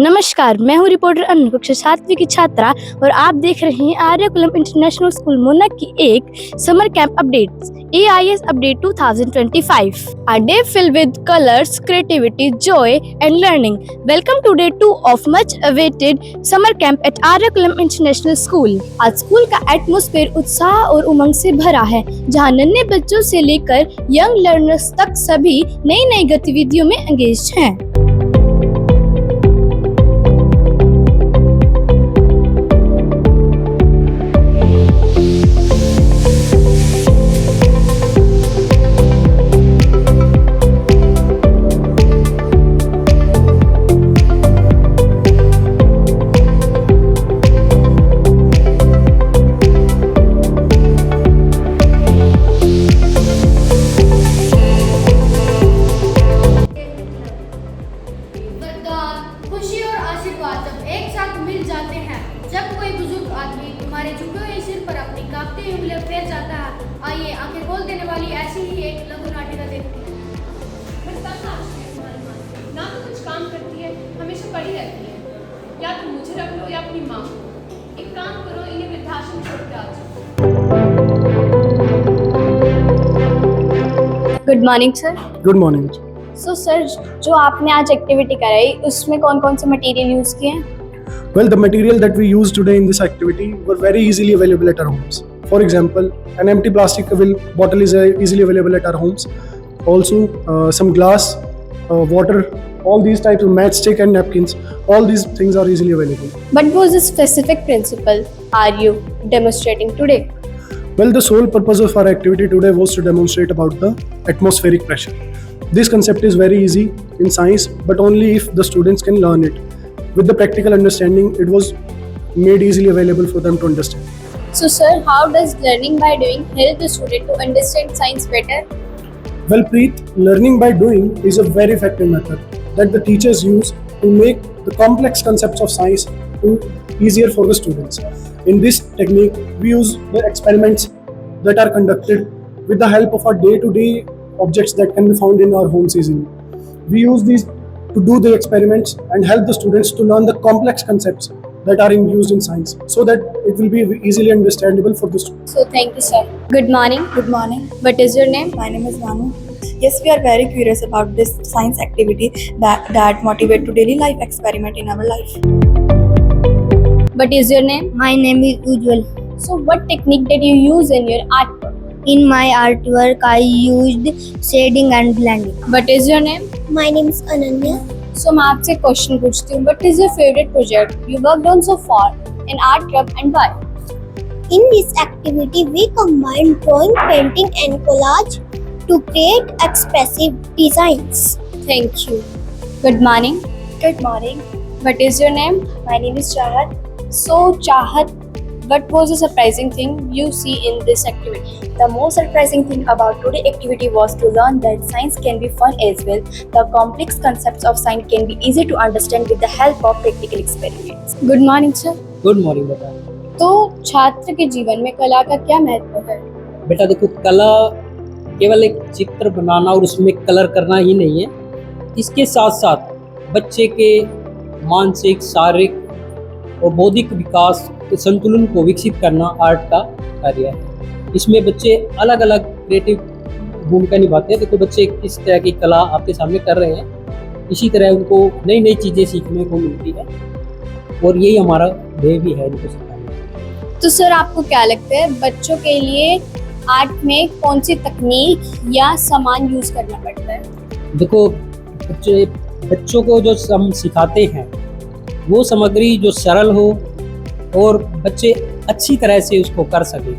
नमस्कार, मैं हूँ रिपोर्टर अनु, कक्षा 7वीं की छात्रा और आप देख रहे हैं आर्यकुलम इंटरनेशनल स्कूल मोना की एक summer camp updates AIS update 2025. A day filled with colors, creativity, joy and learning. Welcome to day 2 of much awaited summer camp at Aryakulam international school. आज स्कूल का एटमॉस्फेयर उत्साह और उमंग से भरा है, जहाँ नन्हे बच्चों से लेकर यंग लर्नर्स तक सभी नई नई गतिविधियों में एंगेज हैं. खुशी और आशीर्वाद जब एक साथ मिल जाते हैं, जब कोई बुजुर्ग आदमी तुम्हारे झुके हुए सिर पर अपनी कांपती उंगलियां फेर जाता है, आइए आंखें खोल देने वाली ऐसी ही एक लघु नाटिका देखते हैं। ना तो कुछ काम करती है, हमेशा पड़ी रहती है। या तो मुझे रख लो या अपनी माँ को। एक काम करो, इन्हें वृद्धाश्रम छोड़ के आ जाओ। Good morning sir. Good morning. So sir, जो आपने आज एक्टिविटी कराई उसमें कौन कौन से मटेरियल यूज किए हैं? Well, the material that we used today in this activity were very easily available at our homes. For example, an empty plastic bottle is easily available at our homes. Also, some glass, water, all these types of matchstick and napkins, all these things are easily available. But what is the specific principle are you demonstrating today? Well, the sole purpose of our activity today was to demonstrate about the atmospheric pressure. This concept is very easy in science, but only if the students can learn it. With the practical understanding, it was made easily available for them to understand. So sir, how does learning by doing help the student to understand science better? Well, Preet, learning by doing is a very effective method that the teachers use to make the complex concepts of science easier for the students. In this technique, we use the experiments that are conducted with the help of our day-to-day objects that can be found in our homes easily. We use these to do the experiments and help the students to learn the complex concepts that are used in science, so that it will be easily understandable for the students. So thank you sir. Good morning. Good morning. What is your name? My name is Manu. Yes, we are very curious about this science activity that motivate to daily life experiment in our life. What is your name? My name is Ujjwal. So what technique did you use in your artwork? In my artwork, I used shading and blending. What is your name? My name is Ananya. So मैं आपसे question पूछती हूँ. What is your favorite project you worked on so far in art club and why? In this activity, we combine drawing, painting, and collage to create expressive designs. Thank you. Good morning. Good morning. What is your name? My name is Chahat. So Chahat, what was the surprising thing you see in this activity? The most surprising thing about today's activity was to learn that science can be fun as well. The complex concepts of science can be easy to understand with the help of practical experiments. Good morning sir. Good morning बेटा. तो छात्र के जीवन में कला का क्या महत्व है? बेटा देखो, कला केवल एक चित्र बनाना और उसमें कलर करना ही नहीं है. इसके साथ साथ बच्चे के मानसिक, शारीरिक और बौद्धिक विकास के संतुलन को विकसित करना आर्ट का कार्य है. इसमें बच्चे अलग अलग क्रिएटिव भूमिका निभाते हैं. देखो, बच्चे किस तरह की कला आपके सामने कर रहे हैं, इसी तरह उनको नई नई चीज़ें सीखने को मिलती है और यही हमारा ध्येय भी है इनको सिखाने. तो सर, आपको क्या लगता है बच्चों के लिए आर्ट में कौन सी तकनीक या सामान यूज करना पड़ता है? देखो, बच्चों को जो हम सिखाते हैं वो सामग्री जो सरल हो और बच्चे अच्छी तरह से उसको कर सकें,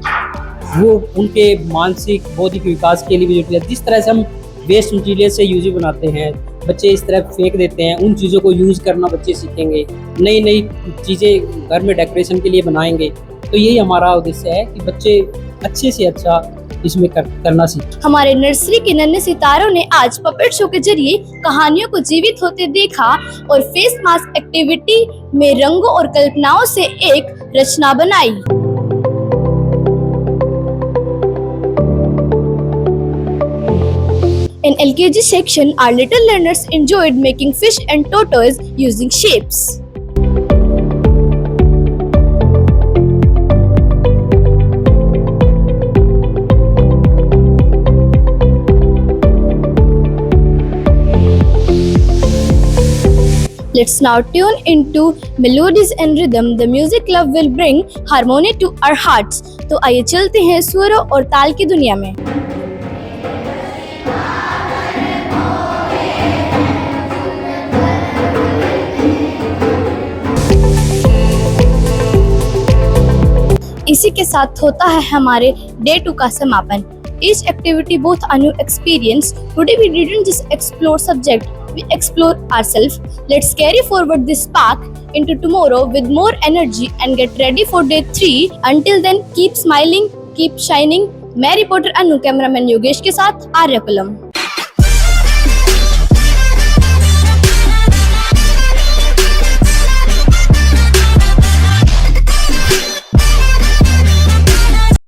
वो उनके मानसिक बौद्धिक विकास के लिए भी जरूरी है. जिस तरह से हम वेस्ट मटीरियल से यूज बनाते हैं, बच्चे इस तरह फेंक देते हैं, उन चीज़ों को यूज़ करना बच्चे सीखेंगे, नई नई चीज़ें घर में डेकोरेशन के लिए बनाएंगे. तो यही हमारा उद्देश्य है कि बच्चे अच्छे से अच्छा इसमें करना सीखें. हमारे नर्सरी के नन्हे सितारों ने आज पपेट शो के जरिए कहानियों को जीवित होते देखा और फेस मास्क एक्टिविटी में रंगों और कल्पनाओं से एक रचना बनाई. In LKG section, our little learners enjoyed making fish and tortoise using shapes. Let's now tune into melodies and rhythm. The music love will bring harmony to our hearts. तो आइए चलते हैं सुरों और ताल की दुनिया में. इसी के साथ होता है हमारे Day 2 का समापन. Each activity both a new experience. Today we didn't just explore subject, we explore ourselves. Let's carry forward this spark into tomorrow with more energy and get ready for Day 3. Until then, keep smiling, keep shining. मैं reporter अनु, cameraman Yogesh के साथ आर्यकुलम.